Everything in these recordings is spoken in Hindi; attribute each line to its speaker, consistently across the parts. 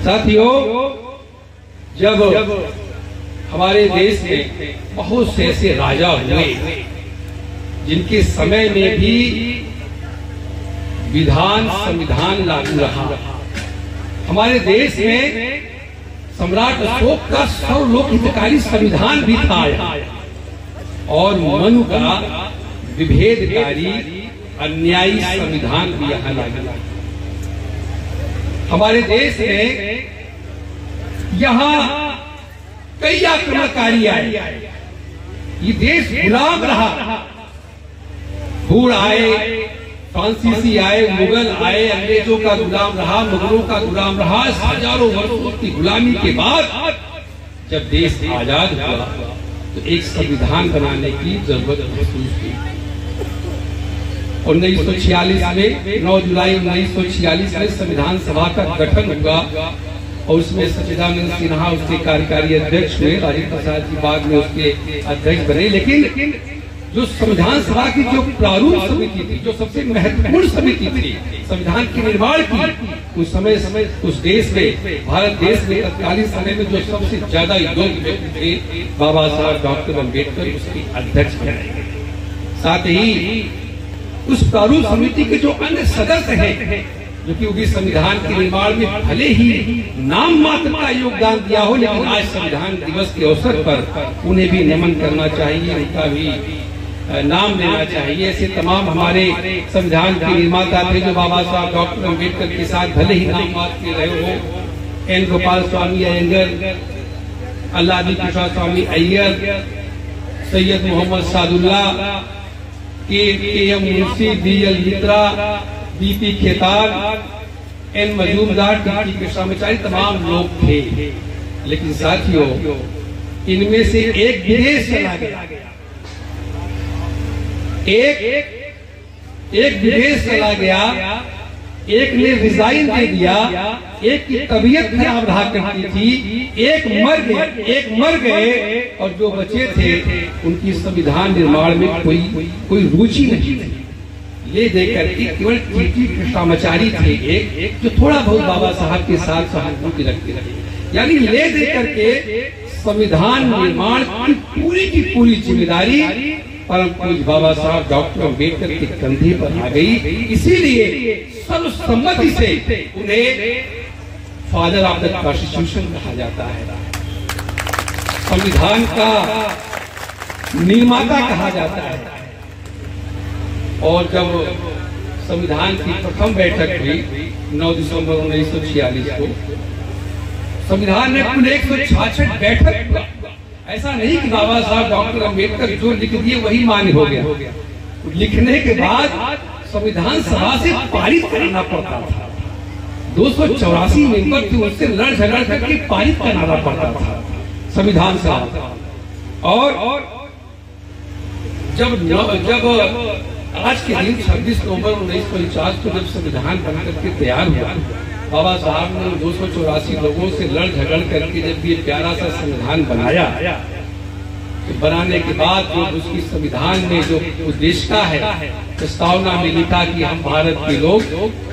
Speaker 1: साथियों, जब हमारे देश में बहुत से ऐसे राजा हुए जिनके समय में भी विधान संविधान लागू रहा, हमारे देश में सम्राट अशोक का सर्वलोक हितकारी संविधान भी था और मनु का विभेदकारी अन्यायी संविधान भी यहाँ लागू। हमारे देश में यहाँ कई आक्रमणकारी आए, ये देश गुलाम रहा। भूड़ आए, फ्रांसीसी आए, मुगल आए, अंग्रेजों का गुलाम रहा, मुगलों का गुलाम रहा। हजारों वर्षों की गुलामी के बाद जब देश आजाद हुआ तो एक संविधान बनाने की जरूरत महसूस की। 1946 में 9 जुलाई 1946 में संविधान सभा का गठन हुआ और उसमें सच्चिदानंद सिन्हा उसके कार्यकारी अध्यक्ष हुए। राजेंद्र प्रसाद जी बाद में उसके अध्यक्ष बने। लेकिन जो संविधान सभा की जो प्रारूप समिति थी, जो सबसे महत्वपूर्ण समिति थी संविधान के निर्माण की, उस समय उस देश में, भारत देश में तत्कालीन समय में जो सबसे ज्यादा योग्य व्यक्ति थे बाबा साहब डॉक्टर अम्बेडकर उसके अध्यक्ष बनाए गए। साथ ही उस प्रारूप समिति के जो अन्य सदस्य हैं जो कि संविधान के निर्माण में भले ही नाम मात्र का योगदान दिया हो, लेकिन आज संविधान दिवस के अवसर पर उन्हें भी नमन करना चाहिए, उनका भी नाम लेना चाहिए। ऐसे तमाम हमारे संविधान के निर्माता थे जो बाबा साहब डॉक्टर अम्बेडकर के साथ भले ही नाम मात्र के रहे हो। N Gopal Swami Ayyangar, Alladi Prasad Swami Ayyar, Syed Mohammad Saadulla, K M Munshi, DL Mitra, BP Khaitan, N Majumdar, DP Krishnacharya, तमाम लोग थे। लेकिन साथियों, इनमें से एक विदेश चला गया, एक विदेश चला गया, एक ने रिजाइन दे दिया, एक की तबीयत खराब रहा करती थी, एक मर गए और जो बचे थे उनकी संविधान निर्माण में कोई रुचि नहीं थी। ले देकर के केवल TT कृष्णाचार्य थे एक जो थोड़ा बहुत बाबा साहब के साथ सहानुभूति रखते रहे। यानी ले देकर के संविधान निर्माण की पूरी जिम्मेदारी परम पूज्य बाबा साहब डॉक्टर अम्बेडकर के कंधे पर आ गई। इसीलिए सर्वसम्मति से उन्हें फादर ऑफ द कॉन्स्टिट्यूशन कहा जाता है, संविधान का निर्माता कहा जाता है। और जब संविधान की प्रथम बैठक हुई 9 दिसंबर 1946 को, संविधान में कुल 166 बैठक हुआ। ऐसा नहीं कि बाबा साहब डॉक्टर अम्बेडकर जो लिख दिए वही मान्य हो गया। लिखने के बाद संविधान सभा से पारित करना पड़ता था। 284 मेंबर थे, उससे लड़ झगड़ करके पारित कराना पड़ता था संविधान सभा। और जब आज के दिन 26 नवंबर 1949 को जब संविधान बनकर के तैयार हुआ, बाबा साहब ने 284 लोगों से लड़ झगड़ करके जब ये प्यारा सा संविधान बनाया, तो बनाने के बाद जो उसकी संविधान में जो उद्देश्य है, प्रस्तावना में लिखा कि हम भारत के लोग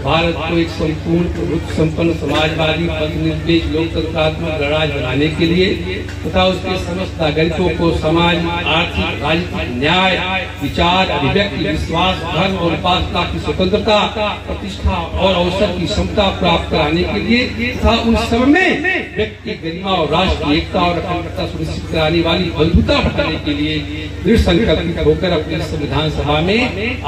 Speaker 1: भारत को एक संपूर्ण संपन्न समाजवादी धर्मनिरपेक्ष लोकतंत्रात्मक गणराज्य बनाने के लिए तथा उसके समस्त नागरिकों को समाज, आर्थिक, राजनीतिक न्याय, विचार, अभिव्यक्ति, विश्वास, धर्म और उपासना की स्वतंत्रता, प्रतिष्ठा और अवसर की क्षमता प्राप्त कराने के लिए तथा उन सब में व्यक्ति गरिमा और राष्ट्र की एकता और अखंडता सुनिश्चित कराने वाली बंधुता बढ़ाने के लिए दृढ़ संकल्पित होकर अपने संविधान सभा में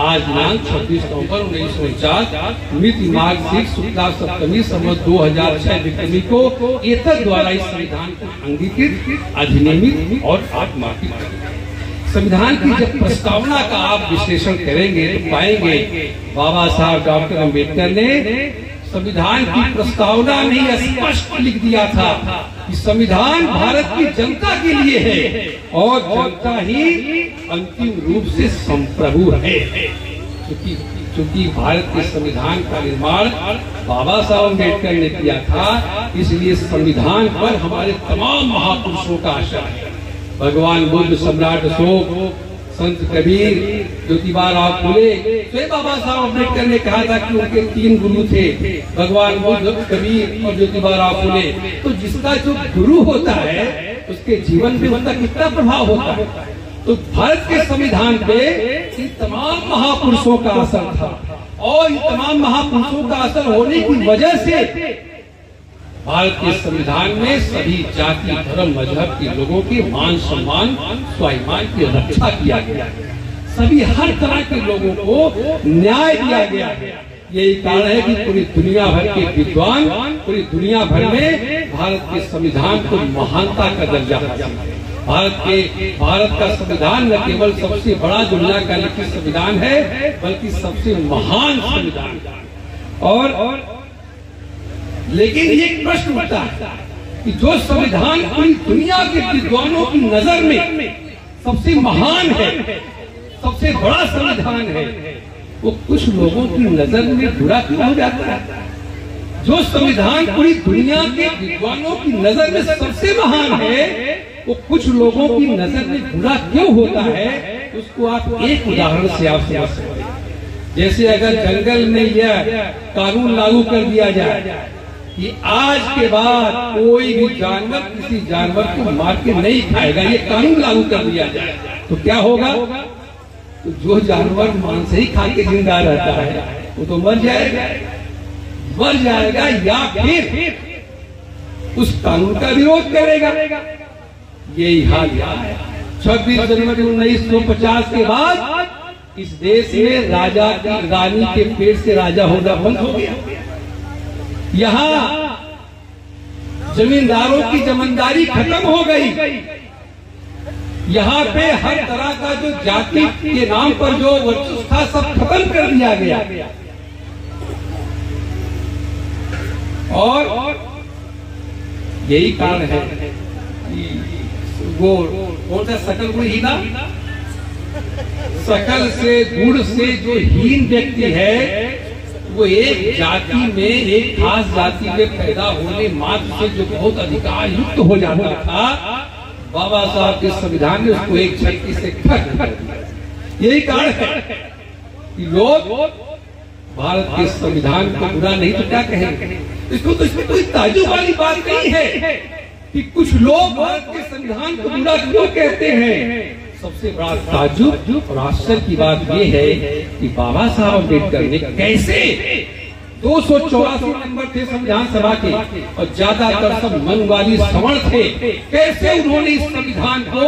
Speaker 1: आज दिनांक 26 नवंबर 1949 मिति माघ शुक्ला सप्तमी संवत 2006 विक्रमी को एतद द्वारा इस संविधान को अंगीकृत, अधिनियमित और आत्मार्पित किया। संविधान की जब प्रस्तावना का आप विश्लेषण करेंगे तो पाएंगे बाबा साहब डॉक्टर अम्बेडकर ने संविधान की प्रस्तावना में स्पष्ट लिख दिया था कि संविधान भारत की जनता के लिए है और जनता ही अंतिम रूप से संप्रभु है। क्योंकि भारत के संविधान का निर्माण बाबा साहब अम्बेडकर ने किया था, इसलिए संविधान पर हमारे तमाम महापुरुषों का आशा है। भगवान बुद्ध, सम्राट अशोक, संत कबीर, ज्योतिबा राव फुले, स्वयं बाबा साहब अम्बेडकर ने कहा था कि उनके 3 गुरु थे, भगवान बुद्ध, कबीर और ज्योतिबा राव फुले। तो जिसका जो गुरु होता है उसके जीवन में उनका कितना प्रभाव होता है। तो भारत के संविधान पे इन तमाम महापुरुषों का असर था, और इन तमाम महापुरुषों का असर होने की वजह से भारत के संविधान में सभी जाति, धर्म, मजहब के लोगों के मान सम्मान, स्वाभिमान की रक्षा किया गया। सभी हर तरह के लोगों को न्याय दिया गया। यही कारण है कि पूरी दुनिया भर के विद्वान पूरी दुनिया भर में भारत के संविधान को महानता का दर्जा हासिल है। भारत का संविधान न केवल सबसे बड़ा दुनिया का लिखित संविधान है, बल्कि सबसे महान संविधान। और लेकिन ये प्रश्न उठता है कि जो संविधान पूरी दुनिया के विद्वानों की नजर में सबसे महान है, सबसे बड़ा संविधान है, वो कुछ लोगों की नजर में बुरा क्यों हो जाता है? जो संविधान पूरी दुनिया के विद्वानों की नजर में सबसे महान है, वो कुछ लोगों की नजर में बुरा क्यों होता है? उसको आप एक उदाहरण से आप समझ सकते हैं। जैसे अगर जंगल में यह कानून लागू कर दिया जाए कि आज के बाद कोई भी जानवर किसी जानवर को मार के नहीं खाएगा, ये कानून लागू कर दिया जाए, तो क्या होगा? तो जो जानवर मांस ही खा के जिंदा रहता है वो तो मर जाएगा या फिर उस कानून का विरोध करेगा। यही हाल है। 26 जनवरी 1950 के बाद इस देश में राजा की रानी के पेट से राजा होना बंद हो गया। यहाँ जमींदारों की जमींदारी खत्म हो गई। यहाँ पे हर तरह का जो जाति के नाम पर जो वर्चस्व था सब खत्म कर दिया गया। और यही कारण है कि वो कौन सा सकल गुण हीना, सकल से गुण से जो हीन व्यक्ति है वो एक जाति में, एक खास जाति में पैदा होने मात्र से जो बहुत अधिकार युक्त हो जाता था, बाबा साहब के संविधान ने उसको एक झटके से खत्म कर दिया। यही कारण है कि लोग भारत के संविधान को बुरा नहीं तो क्या कहेंगे। इसमें कोई ताज्जुब वाली बात नहीं है कि कुछ लोग भारत के संविधान को बुरा क्यों कहते हैं। सबसे बड़ा ताज्जुब और आश्चर्य की बात यह है कि बाबा साहब अम्बेडकर ने कैसे 284 नंबर थे संविधान सभा के और ज्यादातर सब मनवाली सवर्ण थे, कैसे उन्होंने इस संविधान को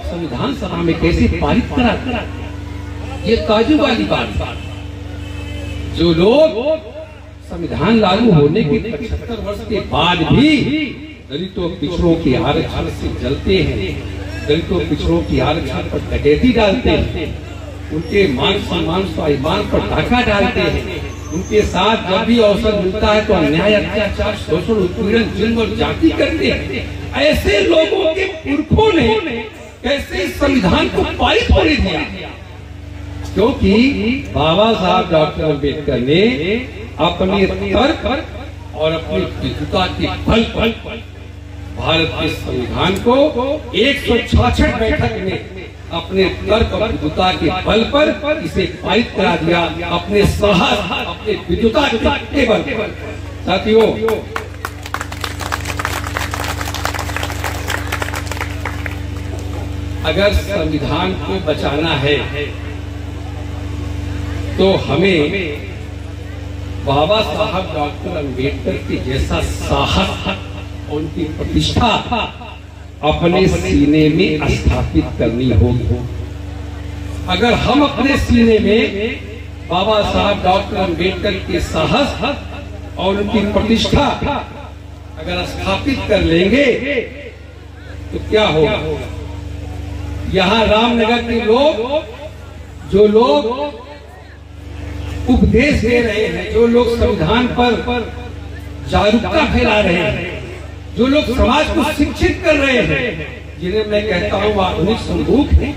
Speaker 1: संविधान सभा में कैसे पारित करा। ये ताज्जुब वाली बात। जो लोग संविधान लागू होने के 75 वर्ष के बाद भी दलितों पिछड़ों के आरक्षण से जलते हैं, दलितों पिछड़ों की आरक्षण पर डकैती डालते हैं, उनके मान सम्मान स्वाभिमान पर डाका डालते हैं, उनके साथ जब भी अवसर मिलता है तो अन्याय, अत्याचार, शोषण, उत्पीड़न, जुल्म और जाति करते हैं। ऐसे लोगों के पुरखों ने कैसे संविधान को पारित होने दिया? क्योंकि बाबा साहब डॉक्टर अम्बेडकर ने अपने तर्क और अपनी विद्वता के बल पर भारत के संविधान को 166 बैठक में अपने तर्क और विद्वता के बल पर इसे पारित करा दिया, अपने साहस, अपने विद्वता के बल पर। साथियों, अगर संविधान को बचाना है तो हमें बाबा साहब डॉक्टर अम्बेडकर के जैसा साहस और उनकी प्रतिष्ठा अपने सीने में स्थापित करनी होगी। अगर हम अपने सीने में बाबा साहब डॉक्टर अम्बेडकर के साहस और उनकी प्रतिष्ठा अगर स्थापित कर लेंगे तो क्या होगा? यहाँ रामनगर के लोग, जो लोग उपदेश दे रहे हैं, जो लोग संविधान पर जागरूकता फैला रहे हैं, जो लोग समाज को शिक्षित कर रहे हैं, जिन्हें मैं कहता हूँ आधुनिक संदूक है,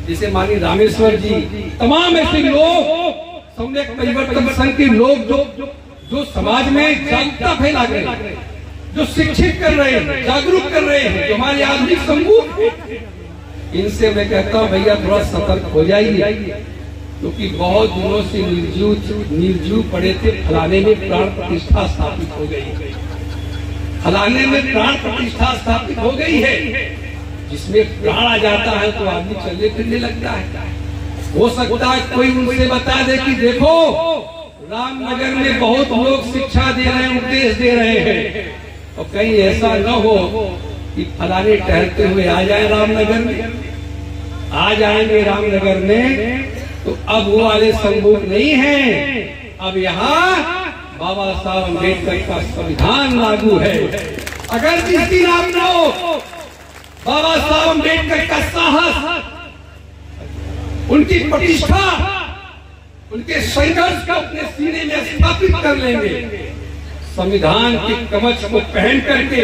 Speaker 1: जैसे माननीय रामेश्वर जी, तमाम ऐसे लोग, सम्यक परिवर्तन संघ के लोग जो समाज में जागरूकता फैला रहे हैं, जो शिक्षित कर रहे हैं, जागरूक कर रहे हैं, जो हमारे आधुनिक संदूक है, इनसे मैं कहता हूँ भैया थोड़ा सतर्क हो जाइए, क्योंकि बहुत दिनों से निर्जीव पड़े थे। फलाने में प्राण प्रतिष्ठा स्थापित हो गई, फलाने में प्राण प्रतिष्ठा स्थापित हो गई है। जिसमें प्राण आ जाता है तो आदमी चलने फिरने लगता है। हो सकता है कोई उनसे बता दे कि देखो रामनगर में बहुत लोग शिक्षा दे रहे हैं, उपदेश दे रहे हैं, और कहीं ऐसा न हो कि फलाने टहलते हुए आ जाए रामनगर में। आ जाएंगे रामनगर में तो अब वो वाले संभोग नहीं है, अब यहाँ बाबा साहब अम्बेडकर का संविधान लागू है। अगर जिस दिन आप हो बाबा साहब अम्बेडकर का साहस, उनकी प्रतिष्ठा, उनके संघर्ष को अपने सीने में स्थापित कर लेंगे, संविधान के कवच को पहन करके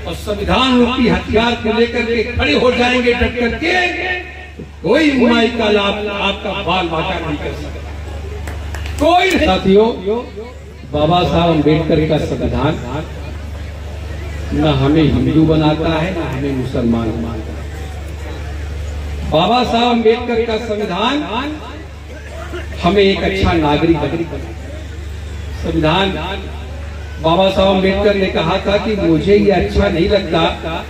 Speaker 1: और संविधान रूपी हथियार को लेकर के खड़े हो जाएंगे डट करके, कोई मुआई का लाभ आपका बाल बाका नहीं कर सकता कोई। साथियों, बाबा साहब अम्बेडकर का संविधान न हमें हिंदू बनाता है न हमें मुसलमान बनाता है। बाबा साहब अम्बेडकर का संविधान हमें एक अच्छा नागरिक बनाता। संविधान बाबा साहब अम्बेडकर ने कहा था कि मुझे ये अच्छा नहीं लगता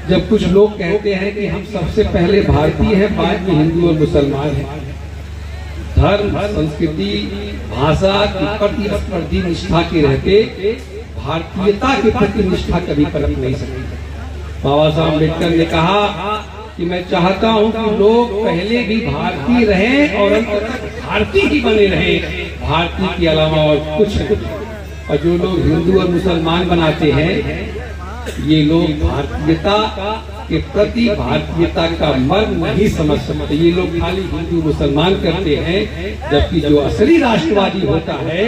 Speaker 1: जब कुछ लोग कहते हैं कि हम सबसे पहले भारतीय हैं, बाद में हिंदू और मुसलमान हैं। धर्म, संस्कृति, भाषा की प्रतिस्पर्धी निष्ठा के रहते भारतीयता के प्रति निष्ठा कभी पनप नहीं सकती। बाबा साहब अम्बेडकर ने कहा कि मैं चाहता हूं कि लोग पहले भी भारतीय रहें और अंत तक भारतीय ही बने रहें, भारतीय के अलावा और कुछ। और जो लोग हिंदू और मुसलमान बनाते हैं, ये लोग भारतीयता के प्रति भारतीयता का मर्म नहीं समझ सकते। ये लोग खाली हिंदू मुसलमान करते हैं, जबकि जो असली राष्ट्रवादी होता है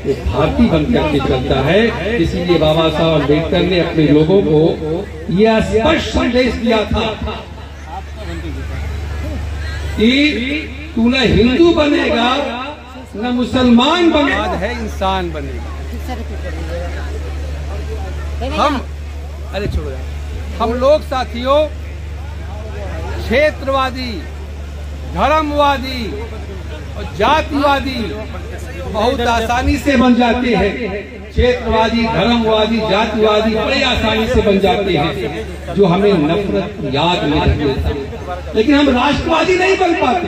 Speaker 1: वो भारतीय बनकर के चलता है। इसीलिए बाबा साहब अम्बेडकर ने अपने लोगों को यह स्पष्ट संदेश दिया था कि तू न हिंदू बनेगा न मुसलमान बनेगा, है इंसान बनेगा। हम लोग साथियों क्षेत्रवादी, धर्मवादी और जातिवादी बहुत आसानी से बन जाते हैं। क्षेत्रवादी, धर्मवादी, जातिवादी बड़े आसानी से बन जाते हैं, जो हमें नफरत याद नहीं देता। लेकिन हम राष्ट्रवादी नहीं बन पाते।